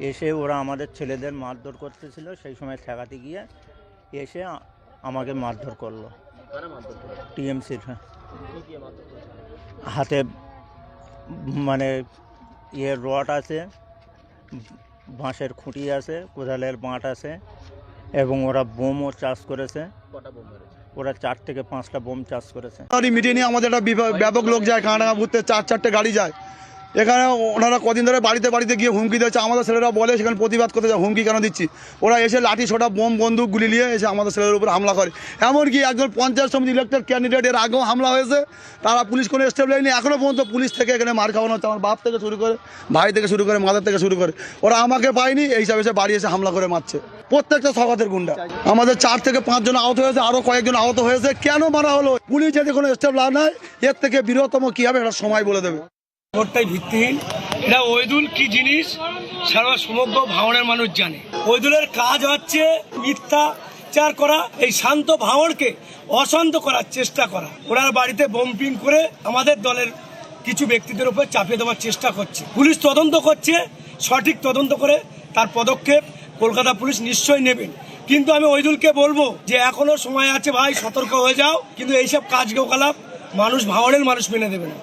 এসে ওরা আমাদের ছেলেদের মারধর করতেছিল, সেই সময় ঠেকাতে গিয়ে এসে আমাকে মারধর করলো। টিএমসির হাতে মানে রড আছে, বাঁশের খুঁটি আছে, কোদালের বাঁট আছে এবং ওরা বোমও চাষ করেছে। ওরা 4 থেকে 5টা বোম চাষ করেছে। মিটিয়ে নিয়ে আমাদের একটা ব্যাপক লোক যায়, কাঁটাঙ্গা ঘুরতে 4-4টে গাড়ি যায়। এখানে ওনারা কদিন ধরে বাড়িতে বাড়িতে গিয়ে হুমকি দিচ্ছে। আমাদের ছেলেরা বলে সেখানে প্রতিবাদ করতে যায়, হুমকি কেন দিচ্ছি? ওরা এসে লাঠি ছোটা বোম বন্দুক গুলি নিয়ে এসে আমাদের ছেলের উপর হামলা করে। এমনকি একজন পঞ্চায়েত সমিতি ইলেক্টেড ক্যান্ডিডেট এর আগেও হামলা হয়েছে, তারা পুলিশ কোনো স্টেপ নেয়নি। এখনও পর্যন্ত পুলিশ থেকে এখানে মার খাওয়ানো হচ্ছে, আমার বাপ থেকে শুরু করে, ভাই থেকে শুরু করে, মাদার থেকে শুরু করে। ওরা আমাকে পায়নি, এই হিসাবে এসে বাড়ি এসে হামলা করে মারছে। প্রত্যেকটা সগাতের গুন্ডা। আমাদের 4 থেকে 5 জন আহত হয়েছে, আরও কয়েকজন আহত হয়েছে। কেন মারা হলো? পুলিশ যদি কোনো স্টেপ না নেয়, এর থেকে বৃহত্তম কী হবে এটা সময় বলে দেবে। খবরটাই ভিত্তিহীন। এটা ওইদুল কি জিনিস সারা সমগ্র ভাঙড়ের মানুষ জানে। ওইদুলের কাজ হচ্ছে মিথ্যাচার করা, এই শান্ত ভাঙড়কে অশান্ত করার চেষ্টা করা। ওনার বাড়িতে বোমপিং করে আমাদের দলের কিছু ব্যক্তিদের উপর চাপিয়ে দেওয়ার চেষ্টা করছে। পুলিশ তদন্ত করছে, সঠিক তদন্ত করে তার পদক্ষেপ কলকাতা পুলিশ নিশ্চয়ই নেবেন। কিন্তু আমি ওইদুলকে বলবো যে এখনো সময় আছে ভাই, সতর্ক হয়ে যাও। কিন্তু এইসব কাজকলাপ মানুষ, ভাঙড়ের মানুষ মেনে দেবে না।